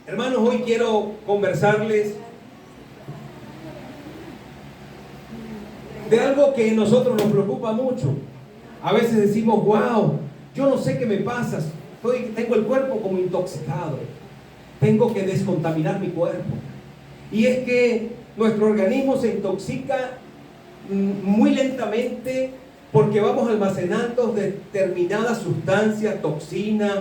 Hermanos, hoy quiero conversarles de algo que a nosotros nos preocupa mucho. A veces decimos, wow, yo no sé qué me pasa, tengo el cuerpo como intoxicado, tengo que descontaminar mi cuerpo. Y es que nuestro organismo se intoxica muy lentamente porque vamos almacenando determinadas sustancias, toxinas,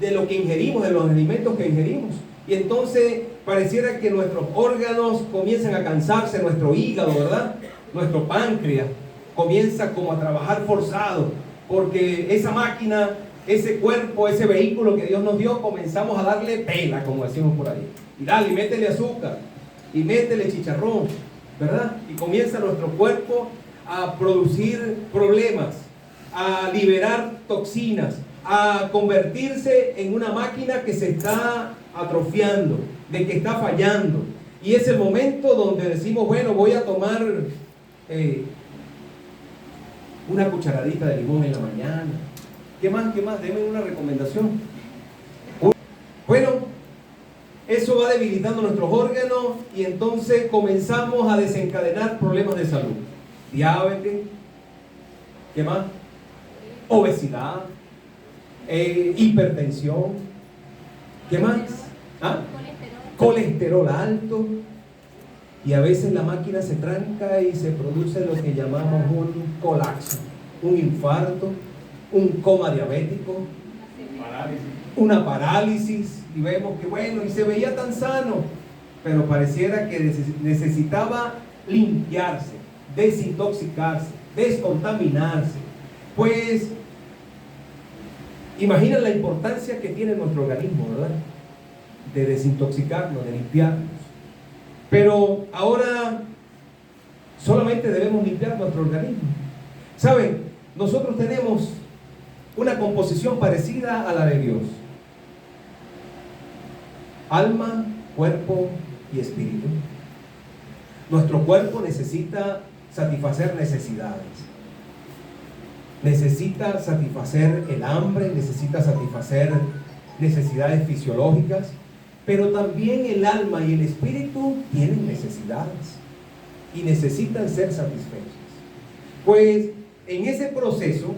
de lo que ingerimos, de los alimentos que ingerimos. Y entonces pareciera que nuestros órganos comienzan a cansarse, nuestro hígado, ¿verdad? Nuestro páncreas comienza como a trabajar forzado, porque esa máquina, ese cuerpo, ese vehículo que Dios nos dio, comenzamos a darle pela, como decimos por ahí. Y dale, métele azúcar, y métele chicharrón, ¿verdad? Y comienza nuestro cuerpo a producir problemas, a liberar toxinas, a convertirse en una máquina que se está atrofiando, de que está fallando. Y es el momento donde decimos, bueno, voy a tomar una cucharadita de limón en la mañana. ¿Qué más? ¿Qué más? Denme una recomendación. Bueno, eso va debilitando nuestros órganos y entonces comenzamos a desencadenar problemas de salud. Diabetes, ¿qué más? Obesidad, hipertensión, ¿qué más? ¿Ah? Colesterol alto. Y a veces la máquina se tranca y se produce lo que llamamos un colapso, un infarto, un coma diabético, una parálisis. Y vemos que bueno, y se veía tan sano, pero pareciera que necesitaba limpiarse, desintoxicarse, descontaminarse. Pues imaginen la importancia que tiene nuestro organismo, ¿verdad? De desintoxicarnos, de limpiarnos. Pero ahora solamente debemos limpiar nuestro organismo. ¿Saben? Nosotros tenemos una composición parecida a la de Dios: alma, cuerpo y espíritu. Nuestro cuerpo necesita satisfacer necesidades. Necesita satisfacer el hambre, necesita satisfacer necesidades fisiológicas, pero también el alma y el espíritu tienen necesidades y necesitan ser satisfechas. Pues en ese proceso,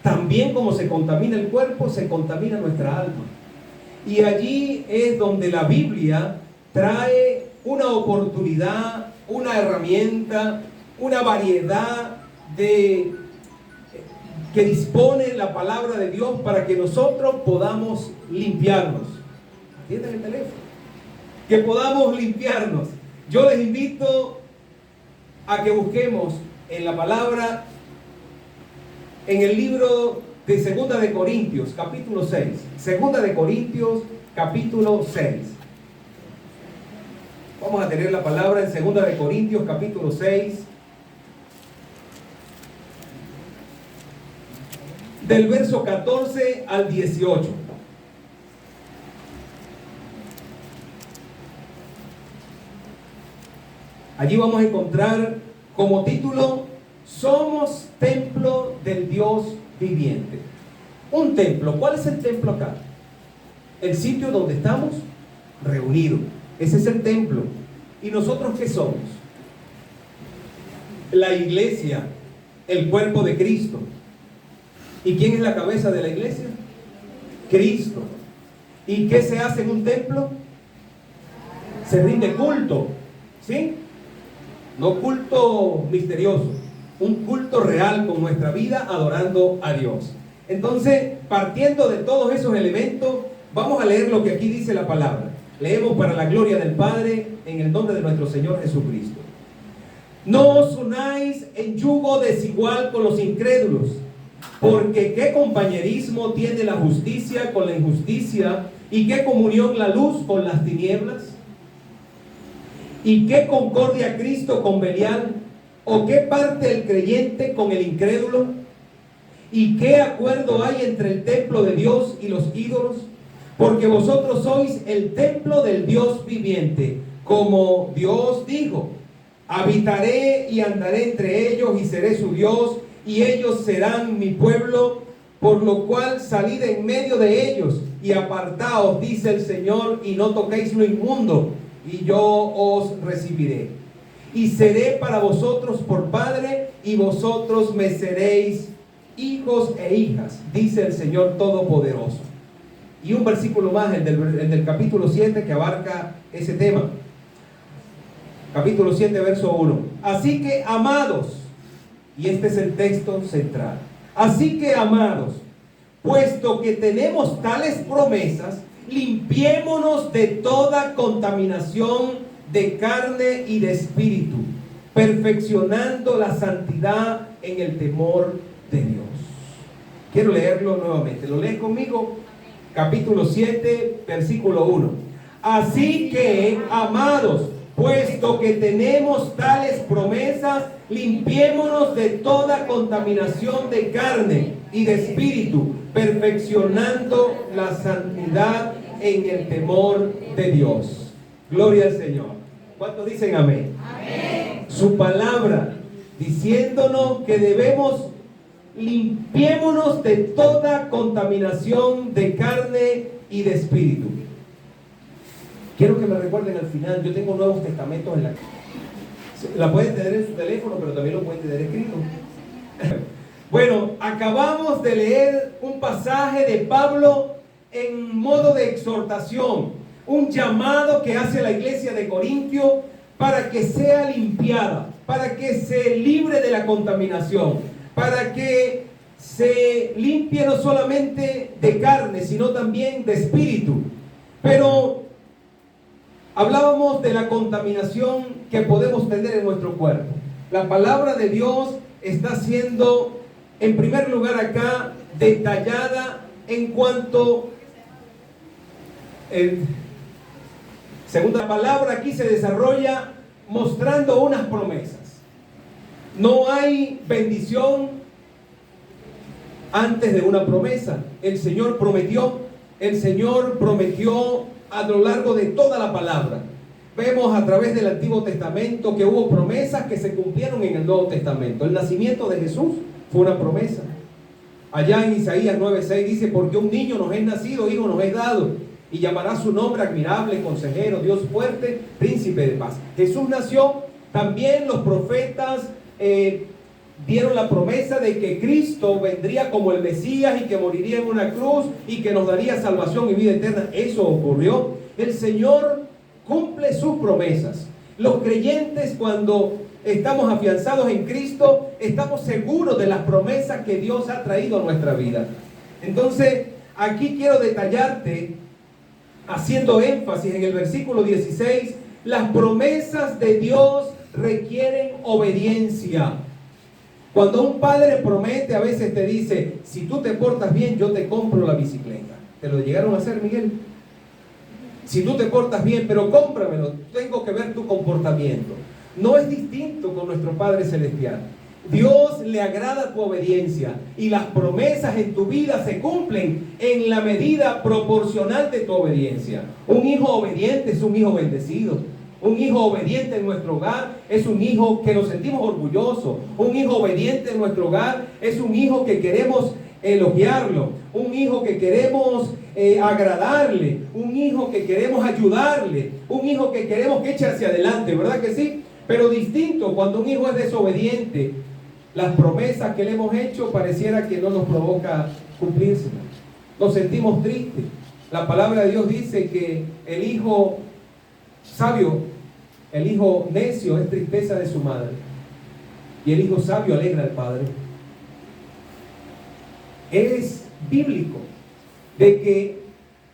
también como se contamina el cuerpo, se contamina nuestra alma. Y allí es donde la Biblia trae una oportunidad, una herramienta, una variedad que dispone la palabra de Dios para que nosotros podamos limpiarnos. ¿Atienden el teléfono? Que podamos limpiarnos. Yo les invito a que busquemos en la palabra, en el libro de Segunda de Corintios, capítulo 6. Segunda de Corintios, capítulo 6. Vamos a tener la palabra en Segunda de Corintios, capítulo 6. Del verso 14 al 18. Allí vamos a encontrar como título: somos templo del Dios viviente. Un templo. ¿Cuál es el templo acá? El sitio donde estamos reunidos. Ese es el templo. ¿Y nosotros qué somos? La iglesia, el cuerpo de Cristo. ¿Y quién es la cabeza de la iglesia? Cristo. ¿Y qué se hace en un templo? Se rinde culto. ¿Sí? No culto misterioso, un culto real con nuestra vida adorando a Dios. Entonces, partiendo de todos esos elementos, vamos a leer lo que aquí dice la palabra. Leemos para la gloria del Padre, en el nombre de nuestro Señor Jesucristo. No os unáis en yugo desigual con los incrédulos, porque ¿qué compañerismo tiene la justicia con la injusticia? ¿Y qué comunión la luz con las tinieblas? ¿Y qué concordia Cristo con Belial? ¿O qué parte el creyente con el incrédulo? ¿Y qué acuerdo hay entre el templo de Dios y los ídolos? Porque vosotros sois el templo del Dios viviente, como Dios dijo: habitaré y andaré entre ellos y seré su Dios, y ellos serán mi pueblo, por lo cual salid en medio de ellos y apartaos, dice el Señor, y no toquéis lo inmundo, y yo os recibiré. Y seré para vosotros por padre, y vosotros me seréis hijos e hijas, dice el Señor Todopoderoso. Y un versículo más, el del capítulo 7, que abarca ese tema. Capítulo 7, verso 1. Así que, amados, y este es el texto central. Así que, amados, puesto que tenemos tales promesas, limpiémonos de toda contaminación de carne y de espíritu, perfeccionando la santidad en el temor de Dios. Quiero leerlo nuevamente. ¿Lo lees conmigo? Capítulo 7, versículo 1. Así que, amados, puesto que tenemos tales promesas, limpiémonos de toda contaminación de carne y de espíritu, perfeccionando la santidad en el temor de Dios. Gloria al Señor. ¿Cuántos dicen amén? Amén. Su palabra diciéndonos que debemos limpiémonos de toda contaminación de carne y de espíritu. Quiero que me recuerden al final, yo tengo Nuevos Testamentos en la pueden tener en su teléfono, pero también lo pueden tener escrito. Bueno, acabamos de leer un pasaje de Pablo en modo de exhortación, un llamado que hace la iglesia de Corintio para que sea limpiada, para que se libre de la contaminación, para que se limpie no solamente de carne, sino también de espíritu. Pero hablábamos de la contaminación que podemos tener en nuestro cuerpo. La palabra de Dios está siendo, en primer lugar acá, detallada en cuanto... según la palabra aquí se desarrolla mostrando unas promesas. No hay bendición antes de una promesa. El Señor prometió a lo largo de toda la palabra. Vemos a través del Antiguo Testamento que hubo promesas que se cumplieron en el Nuevo Testamento. El nacimiento de Jesús fue una promesa. Allá en Isaías 9:6 dice: porque un niño nos es nacido, hijo nos es dado, y llamará su nombre admirable, consejero, Dios fuerte, príncipe de paz. Jesús nació. También los profetas dieron la promesa de que Cristo vendría como el Mesías y que moriría en una cruz y que nos daría salvación y vida eterna. Eso ocurrió. El Señor cumple sus promesas. Los creyentes, cuando estamos afianzados en Cristo, estamos seguros de las promesas que Dios ha traído a nuestra vida. Entonces, aquí quiero detallarte, haciendo énfasis en el versículo 16, las promesas de Dios requieren obediencia. Cuando un padre promete, a veces te dice: si tú te portas bien, yo te compro la bicicleta. ¿Te lo llegaron a hacer, Miguel? Si tú te portas bien, pero cómpramelo, tengo que ver tu comportamiento. No es distinto con nuestro Padre Celestial. Dios le agrada tu obediencia, y las promesas en tu vida se cumplen en la medida proporcional de tu obediencia. Un hijo obediente es un hijo bendecido. Un hijo obediente en nuestro hogar es un hijo que nos sentimos orgullosos. Un hijo obediente en nuestro hogar es un hijo que queremos elogiarlo. Un hijo que queremos agradarle. Un hijo que queremos ayudarle. Un hijo que queremos que eche hacia adelante, ¿verdad que sí? Pero distinto cuando un hijo es desobediente. Las promesas que le hemos hecho pareciera que no nos provoca cumplírselas. Nos sentimos tristes. La palabra de Dios dice que el hijo sabio, el hijo necio es tristeza de su madre, y el hijo sabio alegra al padre. Es bíblico de que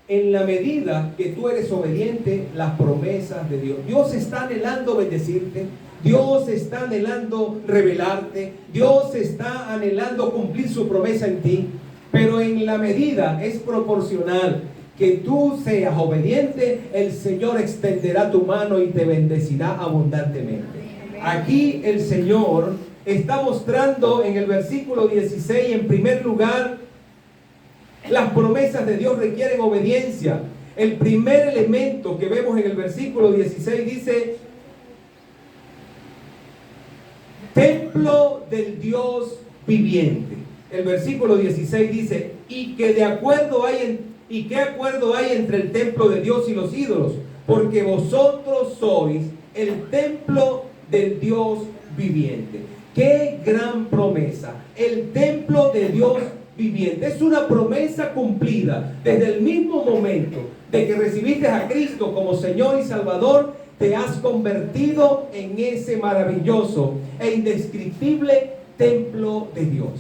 en la medida que tú eres obediente, las promesas de Dios está anhelando bendecirte, Dios está anhelando revelarte, Dios está anhelando cumplir su promesa en ti, pero en la medida es proporcional que tú seas obediente, el Señor extenderá tu mano y te bendecirá abundantemente. Aquí el Señor está mostrando en el versículo 16, en primer lugar, las promesas de Dios requieren obediencia. El primer elemento que vemos en el versículo 16 dice: templo del Dios viviente. El versículo 16 dice: y que de acuerdo hay ¿Y qué acuerdo hay entre el templo de Dios y los ídolos? Porque vosotros sois el templo del Dios viviente. ¡Qué gran promesa! El templo de Dios viviente. Es una promesa cumplida. Desde el mismo momento de que recibiste a Cristo como Señor y Salvador, te has convertido en ese maravilloso e indescriptible templo de Dios.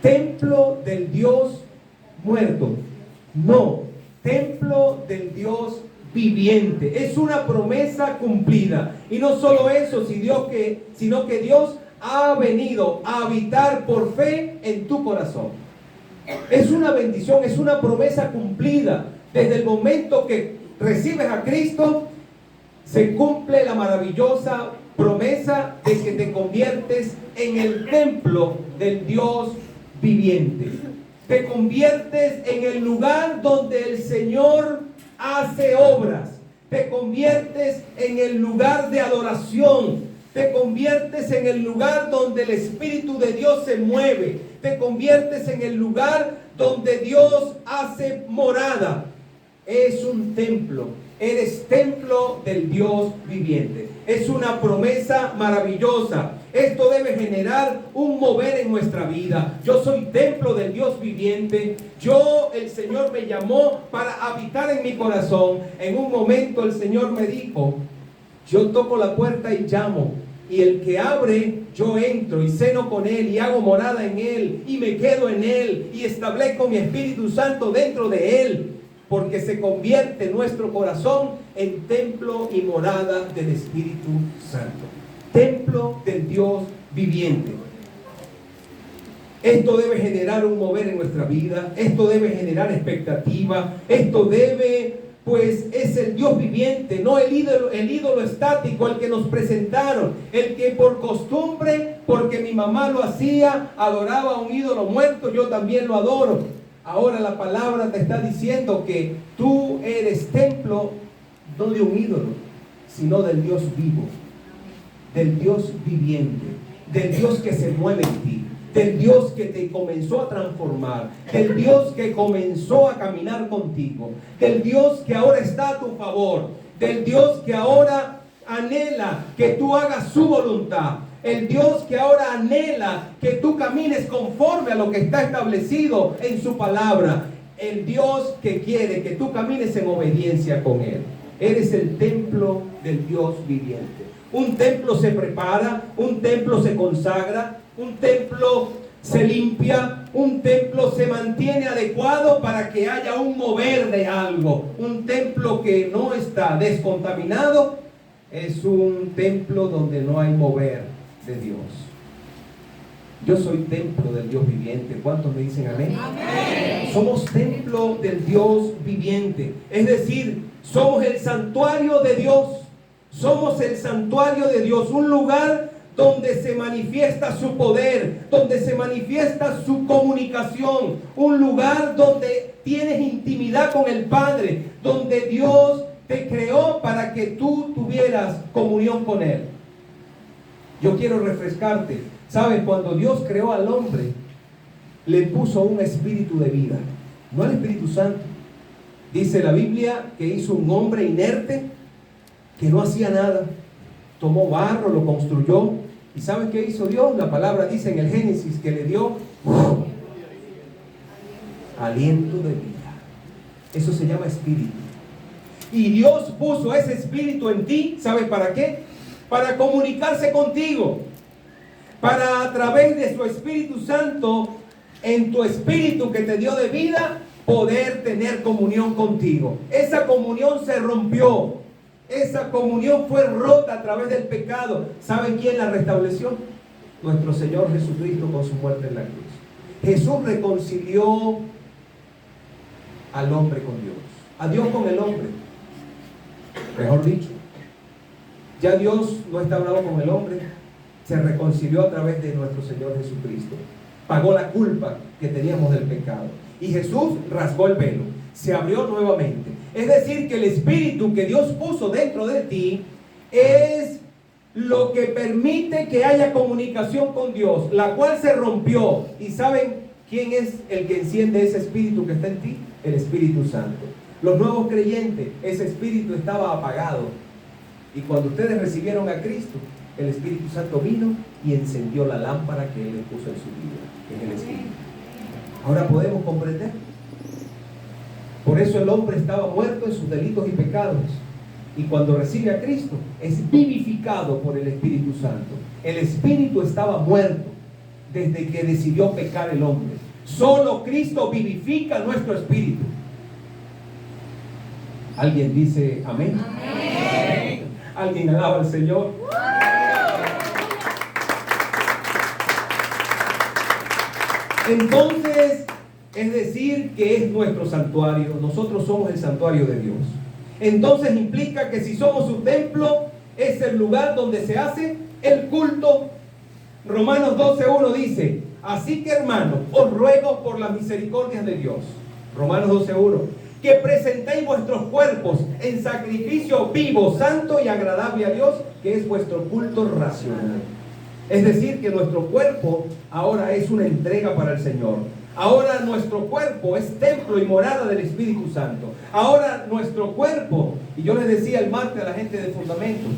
Templo del Dios muerto. No, templo del Dios viviente. Es una promesa cumplida. Y no solo eso, sino que Dios ha venido a habitar por fe en tu corazón. Es una bendición, es una promesa cumplida. Desde el momento que recibes a Cristo, se cumple la maravillosa promesa de que te conviertes en el templo del Dios viviente. Te conviertes en el lugar donde el Señor hace obras. Te conviertes en el lugar de adoración. Te conviertes en el lugar donde el Espíritu de Dios se mueve. Te conviertes en el lugar donde Dios hace morada. Es un templo. Eres templo del Dios viviente. Es una promesa maravillosa. Esto debe generar un mover en nuestra vida. Yo soy templo del Dios viviente. El Señor me llamó para habitar en mi corazón. En un momento el Señor me dijo: yo toco la puerta y llamo, y el que abre, yo entro y ceno con él y hago morada en él y me quedo en él y establezco mi Espíritu Santo dentro de él. Porque se convierte nuestro corazón en templo y morada del Espíritu Santo. Templo del Dios viviente. Esto debe generar un mover en nuestra vida. Esto debe generar expectativa. Esto debe, pues es el Dios viviente, no el ídolo estático, el que nos presentaron. El que por costumbre, porque mi mamá lo hacía, adoraba a un ídolo muerto, yo también lo adoro. Ahora la palabra te está diciendo que tú eres templo no de un ídolo, sino del Dios vivo, del Dios viviente, del Dios que se mueve en ti, del Dios que te comenzó a transformar, del Dios que comenzó a caminar contigo, del Dios que ahora está a tu favor, del Dios que ahora anhela que tú hagas su voluntad. El Dios que ahora anhela que tú camines conforme a lo que está establecido en su palabra. El Dios que quiere que tú camines en obediencia con Él. Eres el templo del Dios viviente. Un templo se prepara, un templo se consagra, un templo se limpia, un templo se mantiene adecuado para que haya un mover de algo. Un templo que no está descontaminado es un templo donde no hay mover de Dios. Yo soy templo del Dios viviente. ¿Cuántos me dicen amén? Amén. Somos templo del Dios viviente. Es decir, somos el santuario de Dios. Somos el santuario de Dios. Un lugar donde se manifiesta su poder, donde se manifiesta su comunicación. Un lugar donde tienes intimidad con el Padre, donde Dios te creó para que tú tuvieras comunión con Él. Yo quiero refrescarte. ¿Sabes? Cuando Dios creó al hombre, le puso un espíritu de vida, no el Espíritu Santo. Dice la Biblia que hizo un hombre inerte que no hacía nada. Tomó barro, lo construyó. ¿Y sabes qué hizo Dios? La palabra dice en el Génesis que le dio aliento de vida. Eso se llama espíritu. Y Dios puso ese espíritu en ti. ¿Sabes para qué? Para comunicarse contigo. Para a través de su Espíritu Santo, en tu espíritu que te dio de vida, poder tener comunión contigo. Esa comunión se rompió. Esa comunión fue rota a través del pecado. ¿Saben quién la restableció? Nuestro Señor Jesucristo con su muerte en la cruz. Jesús reconcilió al hombre con Dios. A Dios con el hombre. Mejor dicho, ya Dios no está bravo con el hombre. Se reconcilió a través de nuestro Señor Jesucristo. Pagó la culpa que teníamos del pecado. Y Jesús rasgó el velo. Se abrió nuevamente. Es decir, que el espíritu que Dios puso dentro de ti es lo que permite que haya comunicación con Dios, la cual se rompió. Y saben, ¿quién es el que enciende ese espíritu que está en ti? El Espíritu Santo. Los nuevos creyentes, ese espíritu estaba apagado. Y cuando ustedes recibieron a Cristo, el Espíritu Santo vino y encendió la lámpara que Él les puso en su vida, que es el Espíritu. Ahora podemos comprender. Por eso el hombre estaba muerto en sus delitos y pecados. Y cuando recibe a Cristo, es vivificado por el Espíritu Santo. El Espíritu estaba muerto desde que decidió pecar el hombre. Solo Cristo vivifica nuestro espíritu. ¿Alguien dice amén? Amén. ¿Alguien alaba al Señor? Entonces, es decir, que es nuestro santuario. Nosotros somos el santuario de Dios. Entonces implica que si somos su templo, es el lugar donde se hace el culto. Romanos 12:1 dice: así que, hermanos, os ruego por las misericordias de Dios. Romanos 12:1, que presentéis vuestros cuerpos en sacrificio vivo, santo y agradable a Dios, que es vuestro culto racional. Es decir, que nuestro cuerpo ahora es una entrega para el Señor. Ahora nuestro cuerpo es templo y morada del Espíritu Santo. Ahora nuestro cuerpo, y yo les decía el martes a la gente de Fundamentos,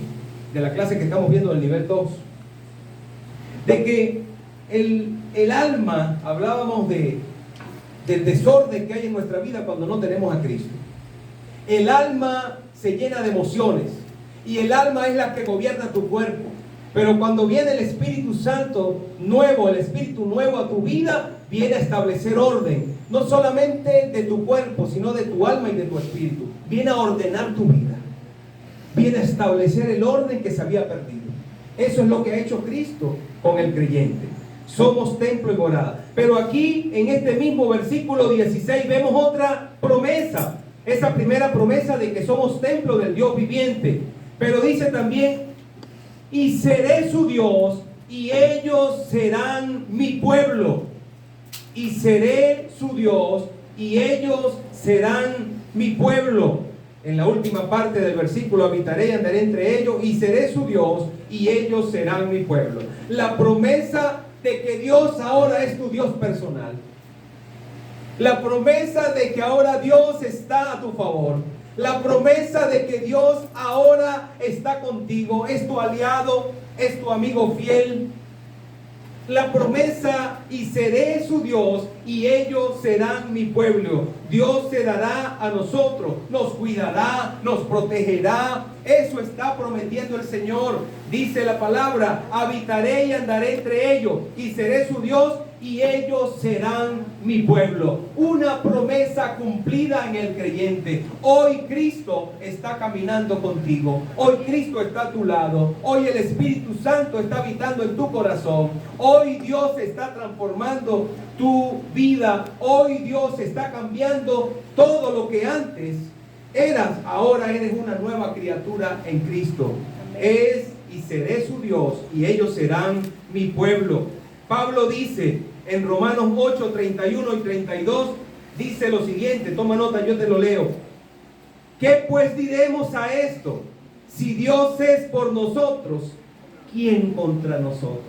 de la clase que estamos viendo del nivel 2, de que el alma, hablábamos del desorden que hay en nuestra vida cuando no tenemos a Cristo. El alma se llena de emociones y el alma es la que gobierna tu cuerpo. Pero cuando viene el Espíritu Santo nuevo, el Espíritu nuevo a tu vida, viene a establecer orden, no solamente de tu cuerpo, sino de tu alma y de tu espíritu. Viene a ordenar tu vida, viene a establecer el orden que se había perdido. Eso es lo que ha hecho Cristo con el creyente. Somos templo y morada. Pero aquí, en este mismo versículo 16, vemos otra promesa. Esa primera promesa de que somos templo del Dios viviente. Pero dice también: y seré su Dios, y ellos serán mi pueblo. Y seré su Dios, y ellos serán mi pueblo. En la última parte del versículo: habitaré y andaré entre ellos, y seré su Dios, y ellos serán mi pueblo. La promesa de que Dios ahora es tu Dios personal. La promesa de que ahora Dios está a tu favor. La promesa de que Dios ahora está contigo, es tu aliado, es tu amigo fiel. La promesa: y seré su Dios, y ellos serán mi pueblo. Dios se dará a nosotros, nos cuidará, nos protegerá. Eso está prometiendo el Señor. Dice la palabra: habitaré y andaré entre ellos, y seré su Dios, y ellos serán mi pueblo. Una promesa cumplida en el creyente. Hoy Cristo está caminando contigo. Hoy Cristo está a tu lado. Hoy el Espíritu Santo está habitando en tu corazón. Hoy Dios está transformando tu vida. Hoy Dios está cambiando todo lo que antes eras. Ahora eres una nueva criatura en Cristo. Es y seré su Dios, y ellos serán mi pueblo. Pablo dice en Romanos 8, 31 y 32, dice lo siguiente, toma nota, yo te lo leo. ¿Qué pues diremos a esto? Si Dios es por nosotros, ¿quién contra nosotros?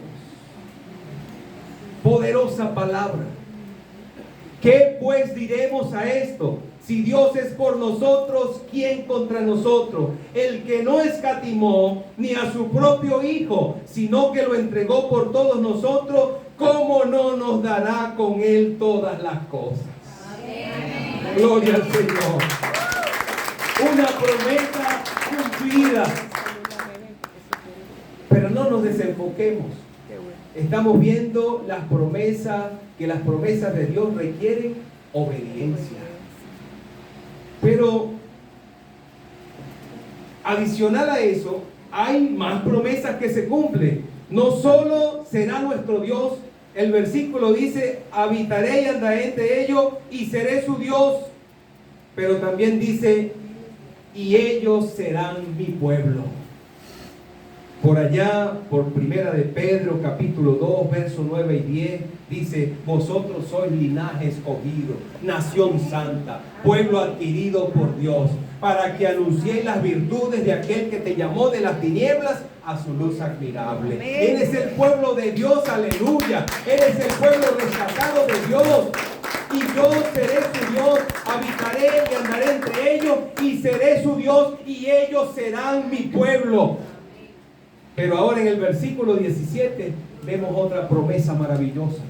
Poderosa palabra. ¿Qué pues diremos a esto? Si Dios es por nosotros, ¿quién contra nosotros? El que no escatimó ni a su propio Hijo, sino que lo entregó por todos nosotros, ¿cómo no nos dará con Él todas las cosas? Amén. Gloria al Señor. Una promesa cumplida. Pero no nos desenfoquemos. Estamos viendo las promesas, que las promesas de Dios requieren obediencia. Pero adicional a eso, hay más promesas que se cumplen. No solo será nuestro Dios, el versículo dice: habitaré y andaré entre ellos, y seré su Dios. Pero también dice: y ellos serán mi pueblo. Por allá, por primera de Pedro, capítulo 2, versos 9 y 10, dice: vosotros sois linaje escogido, nación santa, pueblo adquirido por Dios, para que anunciéis las virtudes de aquel que te llamó de las tinieblas a su luz admirable. Eres el pueblo de Dios, aleluya. Eres el pueblo rescatado de Dios. Y yo seré su Dios, habitaré y andaré entre ellos, y seré su Dios, y ellos serán mi pueblo. Pero ahora en el versículo 17 vemos otra promesa maravillosa.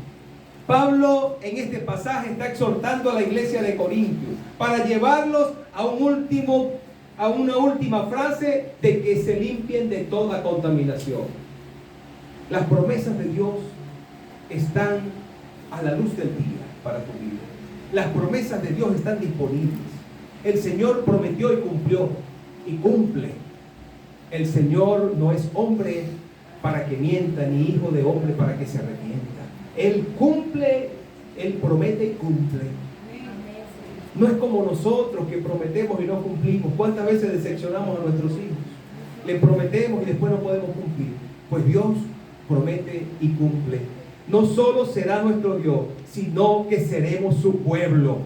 Pablo en este pasaje está exhortando a la iglesia de Corintios para llevarlos a una última frase de que se limpien de toda contaminación. Las promesas de Dios están a la luz del día para tu vida. Las promesas de Dios están disponibles. El Señor prometió y cumplió, y cumple. El Señor no es hombre para que mienta, ni hijo de hombre para que se arrepienta. Él cumple, Él promete y cumple. No es como nosotros que prometemos y no cumplimos. ¿Cuántas veces decepcionamos a nuestros hijos? Le prometemos y después no podemos cumplir. Pues Dios promete y cumple. No solo será nuestro Dios, sino que seremos su pueblo.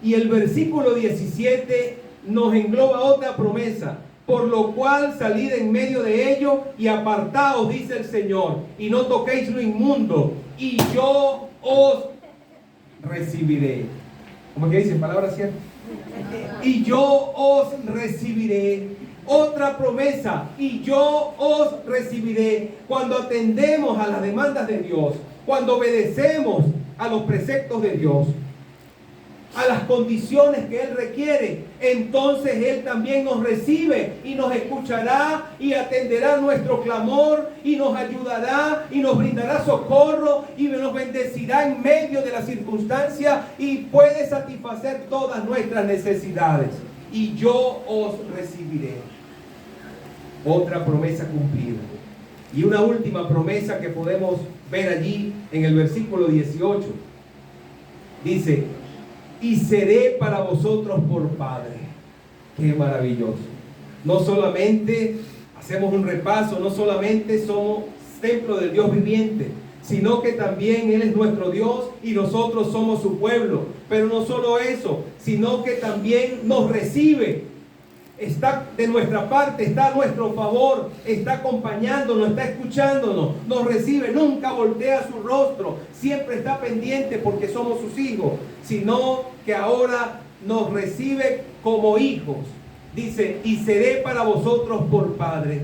Y el versículo 17 nos engloba otra promesa. Por lo cual salid en medio de ellos y apartaos, dice el Señor, y no toquéis lo inmundo, y yo os recibiré. ¿Cómo que dice? Palabra cierta. Y yo os recibiré. Otra promesa: y yo os recibiré. Cuando atendemos a las demandas de Dios, cuando obedecemos a los preceptos de Dios, a las condiciones que Él requiere, entonces Él también nos recibe y nos escuchará y atenderá nuestro clamor y nos ayudará y nos brindará socorro y nos bendecirá en medio de la circunstancia y puede satisfacer todas nuestras necesidades. Y yo os recibiré. Otra promesa cumplida. Y una última promesa que podemos ver allí en el versículo 18. Dice: y seré para vosotros por Padre. Qué maravilloso. No solamente hacemos un repaso, no solamente somos templo del Dios viviente, sino que también Él es nuestro Dios y nosotros somos su pueblo. Pero no solo eso, sino que también nos recibe. Está de nuestra parte, está a nuestro favor, está acompañándonos, está escuchándonos, nos recibe, nunca voltea su rostro, siempre está pendiente porque somos sus hijos, sino que ahora nos recibe como hijos. Dice: y seré para vosotros por Padre,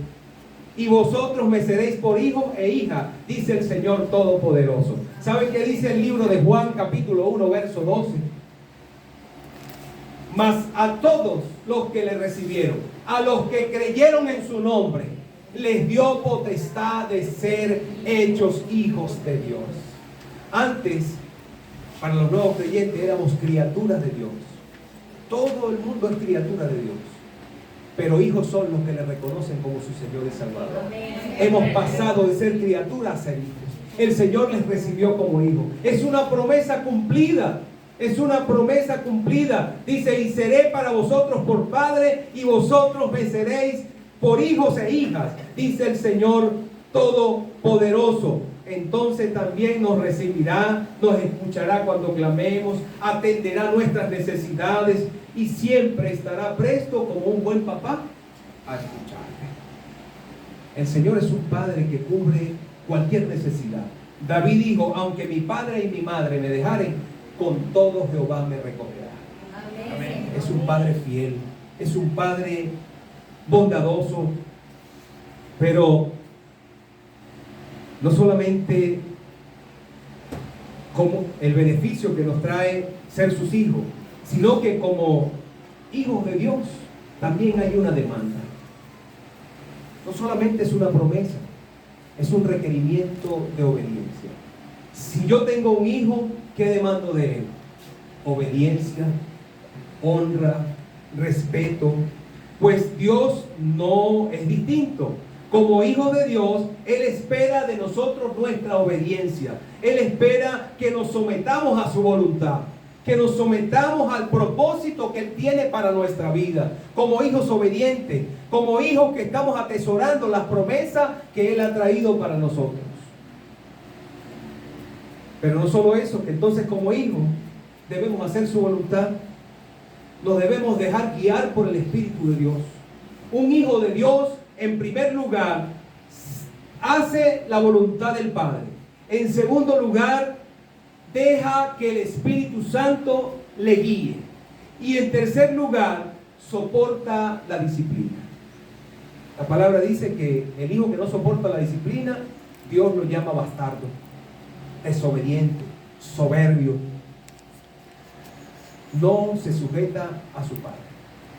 y vosotros me seréis por hijos e hijas, dice el Señor Todopoderoso. ¿Saben qué dice el libro de Juan, capítulo 1, verso 12? Mas a todos los que le recibieron, a los que creyeron en su nombre, les dio potestad de ser hechos hijos de Dios. Antes, para los nuevos creyentes, éramos criaturas de Dios. Todo el mundo es criatura de Dios. Pero hijos son los que le reconocen como su Señor y Salvador. Hemos pasado de ser criaturas a ser hijos. El Señor les recibió como hijos. Es una promesa cumplida. Es una promesa cumplida. Dice: y seré para vosotros por Padre, y vosotros me seréis por hijos e hijas, dice el Señor Todopoderoso. Entonces también nos recibirá, nos escuchará cuando clamemos, atenderá nuestras necesidades y siempre estará presto como un buen papá a escucharme. El Señor es un Padre que cubre cualquier necesidad. David dijo: aunque mi padre y mi madre me dejaren, con todo Jehová me recogerá. Amén. Es un Padre fiel, es un Padre bondadoso, pero no solamente como el beneficio que nos trae ser sus hijos, sino que como hijos de Dios también hay una demanda. No solamente es una promesa, es un requerimiento de obediencia. Si yo tengo un hijo, ¿qué demando de él? Obediencia, honra, respeto. Pues Dios no es distinto. Como hijos de Dios, Él espera de nosotros nuestra obediencia. Él espera que nos sometamos a su voluntad. que nos sometamos al propósito que Él tiene para nuestra vida, como hijos obedientes, como hijos que estamos atesorando las promesas que Él ha traído para nosotros. Pero no solo eso, que entonces como hijos debemos hacer su voluntad, nos debemos dejar guiar por el Espíritu de Dios. Un hijo de Dios, en primer lugar, hace la voluntad del Padre. En segundo lugar, deja que el Espíritu Santo le guíe. Y en tercer lugar, soporta la disciplina. La palabra dice que el hijo que no soporta la disciplina, Dios lo llama bastardo, desobediente, soberbio. No se sujeta a su Padre.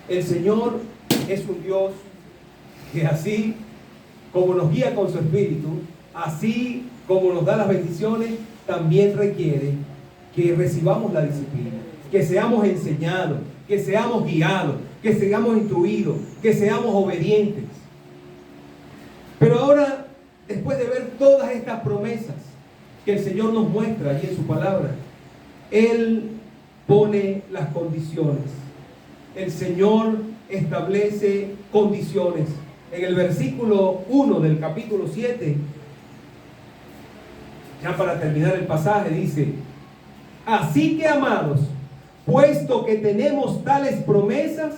El Señor es un Dios que así como nos guía con su Espíritu, así como nos da las bendiciones, también requiere que recibamos la disciplina, que seamos enseñados, que seamos guiados, que seamos instruidos, que seamos obedientes. Pero ahora, después de ver todas estas promesas que el Señor nos muestra allí en su palabra, Él pone las condiciones. El Señor establece condiciones. En el versículo 1 del capítulo 7, ya para terminar el pasaje, dice: así que, amados, puesto que tenemos tales promesas,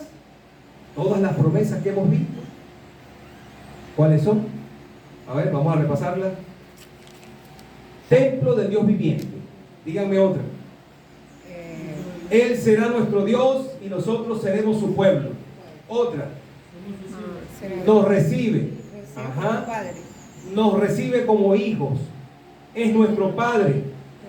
todas las promesas que hemos visto, ¿cuáles son? A ver, vamos a repasarlas. Templo del Dios viviente. Díganme otra. Él será nuestro Dios y nosotros seremos su pueblo. Otra. Nos recibe. Ajá. Nos recibe como hijos. Es nuestro Padre.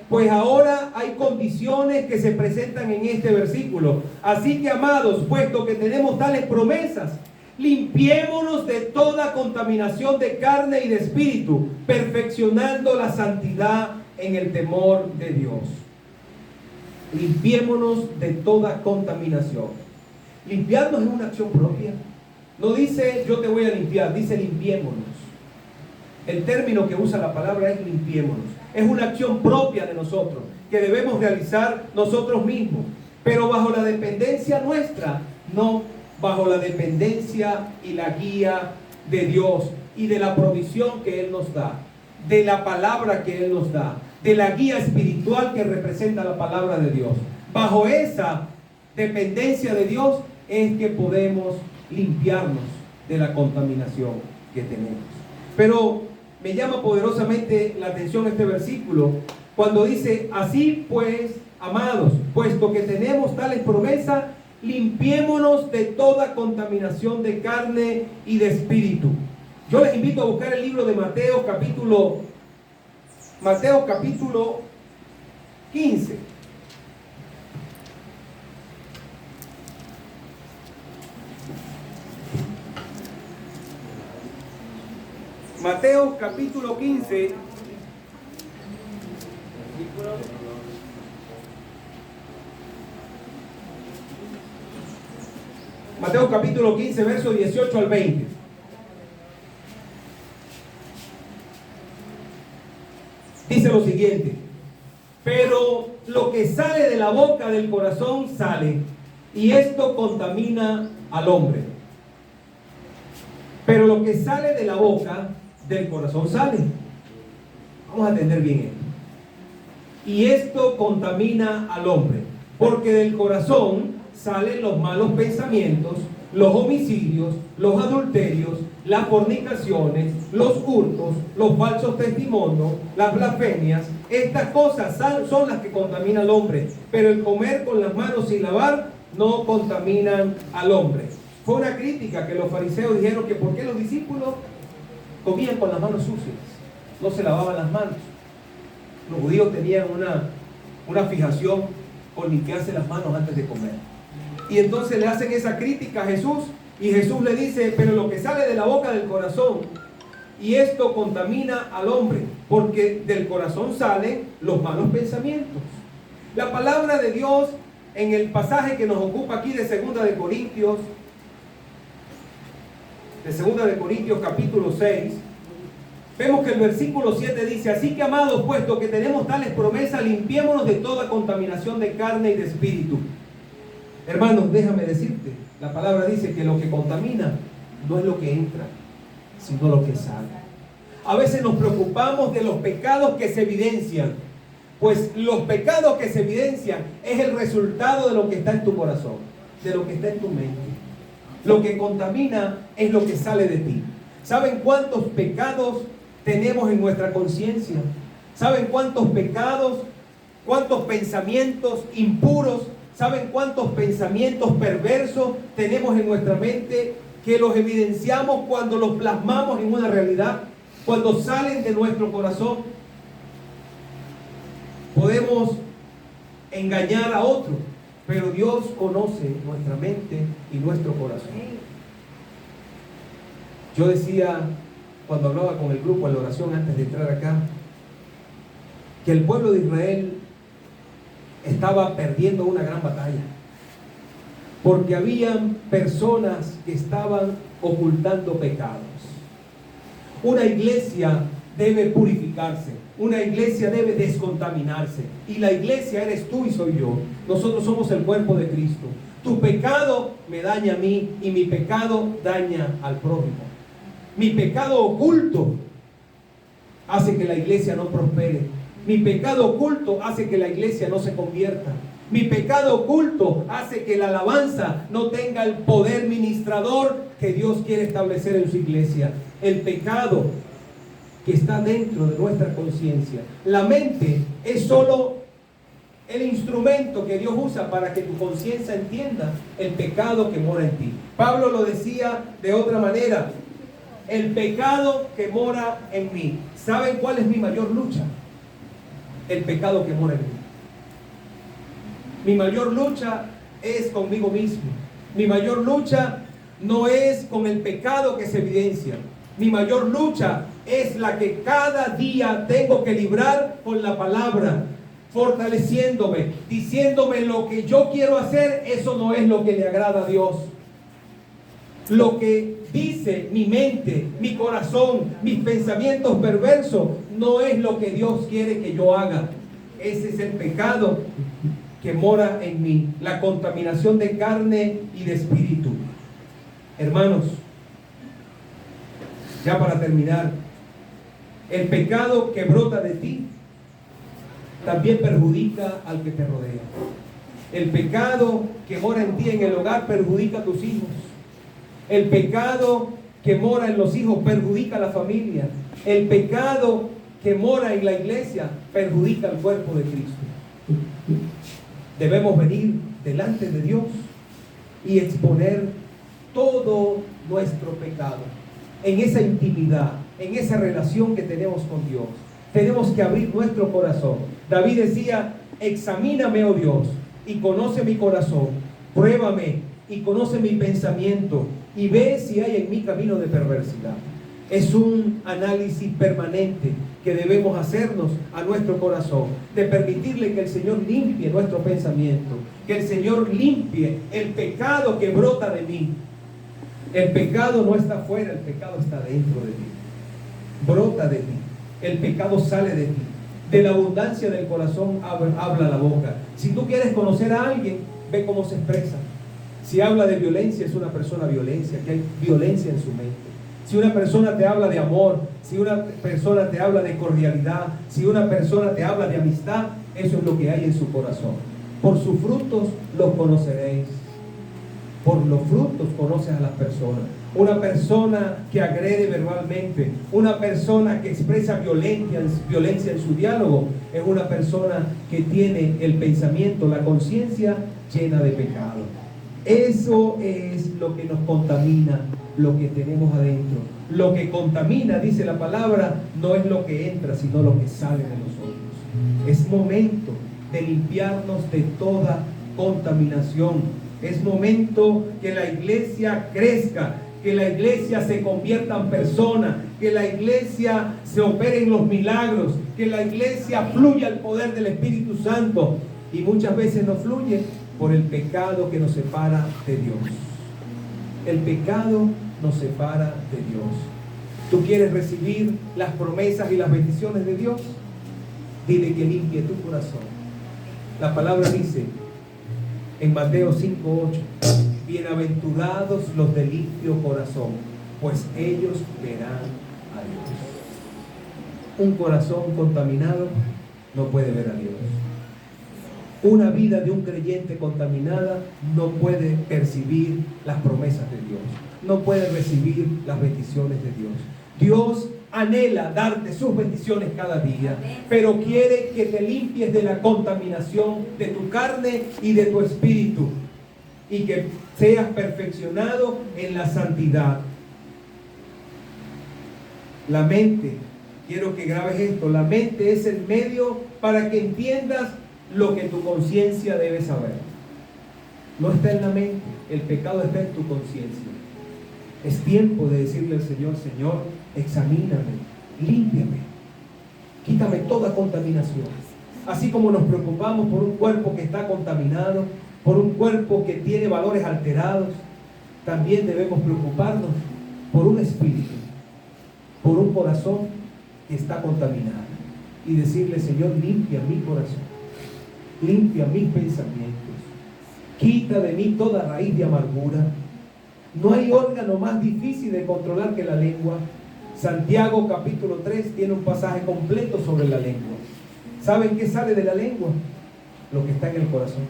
Pues ahora hay condiciones que se presentan en este versículo. Así que, amados, puesto que tenemos tales promesas, limpiémonos de toda contaminación de carne y de espíritu, perfeccionando la santidad en el temor de Dios. Limpiémonos de toda contaminación. Limpiarnos es una acción propia. No dice yo te voy a limpiar, dice limpiémonos. El término que usa la palabra es limpiémonos. Es una acción propia de nosotros, que debemos realizar nosotros mismos, pero bajo la dependencia nuestra, no bajo la dependencia y la guía de Dios y de la provisión que Él nos da, de la palabra que Él nos da, de la guía espiritual que representa la palabra de Dios. Bajo esa dependencia de Dios es que podemos limpiarnos de la contaminación que tenemos. Pero me llama poderosamente la atención este versículo cuando dice: así pues, amados, puesto que tenemos tales promesas, limpiémonos de toda contaminación de carne y de espíritu. Yo les invito a buscar el libro de Mateo capítulo 15. Mateo capítulo 15. Mateo capítulo 15, verso 18 al 20. Dice lo siguiente: pero lo que sale de la boca del corazón sale, y esto contamina al hombre. Pero lo que sale de la boca del corazón sale. Vamos a entender bien esto. Y esto contamina al hombre, porque del corazón salen los malos pensamientos, los homicidios, los adulterios, las fornicaciones, los hurtos, los falsos testimonios, las blasfemias. Estas cosas son las que contaminan al hombre, pero el comer con las manos sin lavar no contaminan al hombre. Fue una crítica que los fariseos dijeron que por qué los discípulos comían con las manos sucias, no se lavaban las manos. Los judíos tenían una fijación por limpiarse las manos antes de comer. Y entonces le hacen esa crítica a Jesús, y Jesús le dice: pero lo que sale de la boca del corazón, y esto contamina al hombre, porque del corazón salen los malos pensamientos. La palabra de Dios en el pasaje que nos ocupa aquí de 2 de Corintios capítulo 6, Vemos que el versículo 7 dice: así que, amados, puesto que tenemos tales promesas, limpiémonos de toda contaminación de carne y de espíritu. Hermanos, déjame decirte, la palabra dice que lo que contamina no es lo que entra, sino lo que sale. A veces nos preocupamos de los pecados que se evidencian, pues los pecados que se evidencian es el resultado de lo que está en tu corazón, de lo que está en tu mente. Lo que contamina es lo que sale de ti. ¿Saben cuántos pecados tenemos en nuestra conciencia? ¿Saben cuántos pecados, cuántos pensamientos impuros, saben cuántos pensamientos perversos tenemos en nuestra mente que los evidenciamos cuando los plasmamos en una realidad, cuando salen de nuestro corazón? Podemos engañar a otros, pero Dios conoce nuestra mente y nuestro corazón. Yo decía, cuando hablaba con el grupo en la oración antes de entrar acá, que el pueblo de Israel estaba perdiendo una gran batalla, porque habían personas que estaban ocultando pecados. Una iglesia debe purificarse, una iglesia debe descontaminarse, y la iglesia eres tú y soy yo. Nosotros somos el cuerpo de Cristo. Tu pecado me daña a mí y mi pecado daña al prójimo. Mi pecado oculto hace que la iglesia no prospere. Mi pecado oculto hace que la iglesia no se convierta. Mi pecado oculto hace que la alabanza no tenga el poder ministrador que Dios quiere establecer en su iglesia. El pecado que está dentro de nuestra conciencia. La mente es solo el instrumento que Dios usa para que tu conciencia entienda el pecado que mora en ti. Pablo lo decía de otra manera: el pecado que mora en mí. ¿Saben cuál es mi mayor lucha? El pecado que mora en mí. Mi mayor lucha es conmigo mismo. Mi mayor lucha no es con el pecado que se evidencia. Mi mayor lucha es la que cada día tengo que librar con la palabra, fortaleciéndome, diciéndome: lo que yo quiero hacer, eso no es lo que le agrada a Dios. Lo que dice mi mente, mi corazón, mis pensamientos perversos, no es lo que Dios quiere que yo haga. Ese es el pecado que mora en mí, la contaminación de carne y de espíritu. Hermanos, ya para terminar, el pecado que brota de ti también perjudica al que te rodea. El pecado que mora en ti en el hogar perjudica a tus hijos. El pecado que mora en los hijos perjudica a la familia. El pecado que mora en la iglesia perjudica al cuerpo de Cristo. Debemos venir delante de Dios y exponer todo nuestro pecado en esa intimidad, en esa relación que tenemos con Dios. Tenemos que abrir nuestro corazón. David decía: examíname, oh Dios, y conoce mi corazón, pruébame y conoce mi pensamiento, y ve si hay en mí camino de perversidad. Es un análisis permanente que debemos hacernos a nuestro corazón, de permitirle que el Señor limpie nuestro pensamiento, que el Señor limpie el pecado que brota de mí. El pecado no está afuera, el pecado está dentro de ti. Brota de ti, el pecado sale de ti. De la abundancia del corazón habla la boca. Si tú quieres conocer a alguien, ve cómo se expresa. Si habla de violencia, es una persona violencia, que hay violencia en su mente. Si una persona te habla de amor, si una persona te habla de cordialidad, si una persona te habla de amistad, eso es lo que hay en su corazón. Por sus frutos los conoceréis. Por los frutos conoces a las personas. Una persona que agrede verbalmente, una persona que expresa violencia en su diálogo, es una persona que tiene el pensamiento, la conciencia llena de pecado. Eso es lo que nos contamina, lo que tenemos adentro. Lo que contamina, dice la palabra, no es lo que entra, sino lo que sale de nosotros. Es momento de limpiarnos de toda contaminación. Es momento que la iglesia crezca, que la iglesia se convierta en persona, que la iglesia se opere en los milagros, que la iglesia fluya el poder del Espíritu Santo. Y muchas veces no fluye por el pecado que nos separa de Dios. El pecado nos separa de Dios. ¿Tú quieres recibir las promesas y las bendiciones de Dios? Dile que limpie tu corazón. La palabra dice en Mateo 5:8, bienaventurados los de limpio corazón, pues ellos verán a Dios. Un corazón contaminado no puede ver a Dios. Una vida de un creyente contaminada no puede percibir las promesas de Dios, no puede recibir las bendiciones de Dios. Dios anhela darte sus bendiciones cada día, pero quiere que te limpies de la contaminación de tu carne y de tu espíritu, y que seas perfeccionado en la santidad. La mente, quiero que grabes esto, la mente es el medio para que entiendas lo que tu conciencia debe saber. No está en la mente, el pecado está en tu conciencia. Es tiempo de decirle al Señor: Señor, examíname, límpiame, quítame toda contaminación. Así como nos preocupamos por un cuerpo que está contaminado, por un cuerpo que tiene valores alterados, también debemos preocuparnos por un espíritu, por un corazón que está contaminado, y decirle: Señor, limpia mi corazón, limpia mis pensamientos, quita de mí toda raíz de amargura. No hay órgano más difícil de controlar que la lengua. Santiago capítulo 3 tiene un pasaje completo sobre la lengua. ¿Saben qué sale de la lengua? Lo que está en el corazón.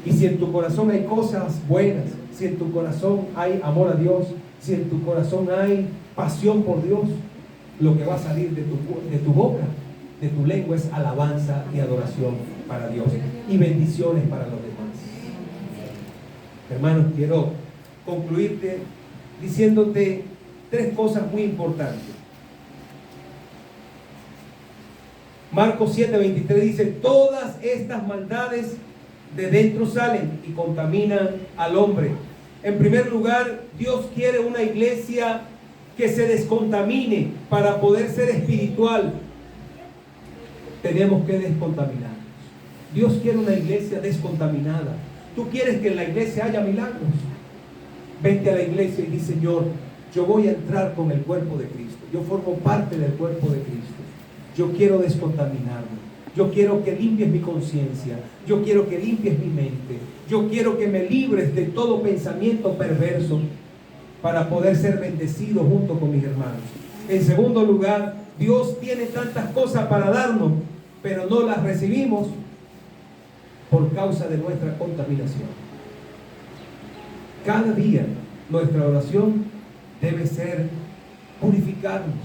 Y si en tu corazón hay cosas buenas, si en tu corazón hay amor a Dios, si en tu corazón hay pasión por Dios, lo que va a salir de tu boca, de tu lengua, es alabanza y adoración para Dios y bendiciones para los demás. Hermanos, quiero concluirte diciéndote 3 cosas muy importantes. Marcos 7:23 dice: todas estas maldades de dentro salen y contaminan al hombre. En primer lugar, Dios quiere una iglesia que se descontamine. Para poder ser espiritual, tenemos que descontaminarnos. Dios quiere una iglesia descontaminada. ¿Tú quieres que en la iglesia haya milagros? Vente a la iglesia y di: Señor, yo voy a entrar con el cuerpo de Cristo. Yo formo parte del cuerpo de Cristo. Yo quiero descontaminarme. Yo quiero que limpies mi conciencia. Yo quiero que limpies mi mente. Yo quiero que me libres de todo pensamiento perverso para poder ser bendecido junto con mis hermanos. En segundo lugar, Dios tiene tantas cosas para darnos, pero no las recibimos por causa de nuestra contaminación. Cada día nuestra oración debe ser purificarnos,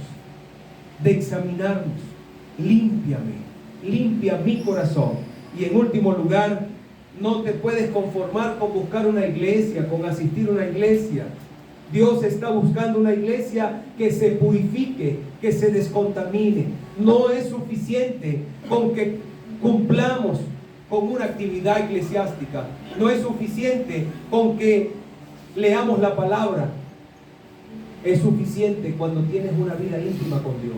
de examinarnos. Límpiame, limpia mi corazón. Y en último lugar, no te puedes conformar con buscar una iglesia, con asistir a una iglesia. Dios está buscando una iglesia que se purifique, que se descontamine. No es suficiente con que cumplamos con una actividad eclesiástica. No es suficiente con que leamos la palabra. Es suficiente cuando tienes una vida íntima con Dios.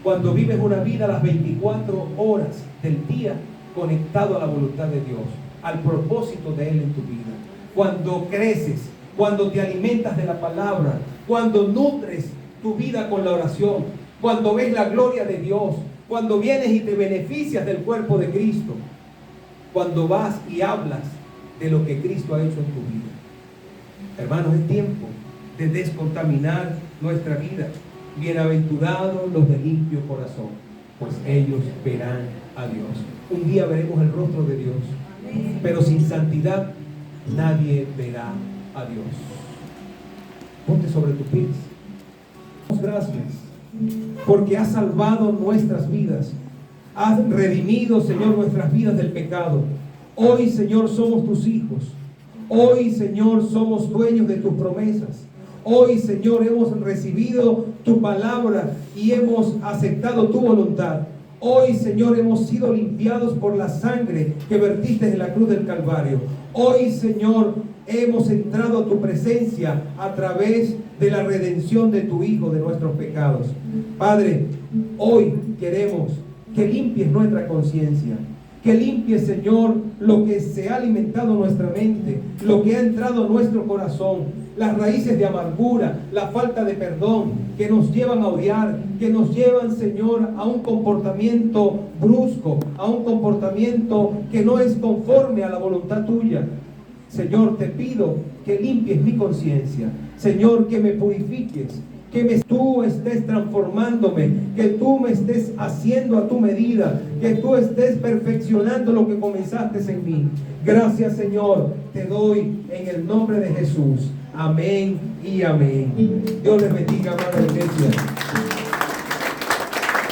Cuando vives una vida las 24 horas del día conectado a la voluntad de Dios, al propósito de Él en tu vida. Cuando creces, cuando te alimentas de la palabra, cuando nutres tu vida con la oración, cuando ves la gloria de Dios, cuando vienes y te beneficias del cuerpo de Cristo, cuando vas y hablas de lo que Cristo ha hecho en tu vida. Hermanos, es tiempo de descontaminar nuestra vida. Bienaventurados los de limpio corazón, pues ellos verán a Dios. Un día veremos el rostro de Dios, pero sin santidad nadie verá a Dios. Ponte sobre tus pies. Gracias, porque has salvado nuestras vidas. Has redimido, Señor, nuestras vidas del pecado. Hoy, Señor, somos tus hijos. Hoy, Señor, somos dueños de tus promesas. Hoy, Señor, hemos recibido tu palabra y hemos aceptado tu voluntad. Hoy, Señor, hemos sido limpiados por la sangre que vertiste en la cruz del Calvario. Hoy, Señor, hemos entrado a tu presencia a través de la redención de tu Hijo de nuestros pecados. Padre, hoy queremos que limpies nuestra conciencia, Que limpie, Señor, lo que se ha alimentado nuestra mente, lo que ha entrado a nuestro corazón, las raíces de amargura, la falta de perdón, que nos llevan a odiar, que nos llevan, Señor, a un comportamiento brusco, a un comportamiento que no es conforme a la voluntad tuya. Señor, te pido que limpies mi conciencia. Señor, que me purifiques, que tú estés transformándome, que tú me estés haciendo a tu medida, que tú estés perfeccionando lo que comenzaste en mí. Gracias, Señor, te doy en el nombre de Jesús. Amén y amén. Dios les bendiga, amada iglesia.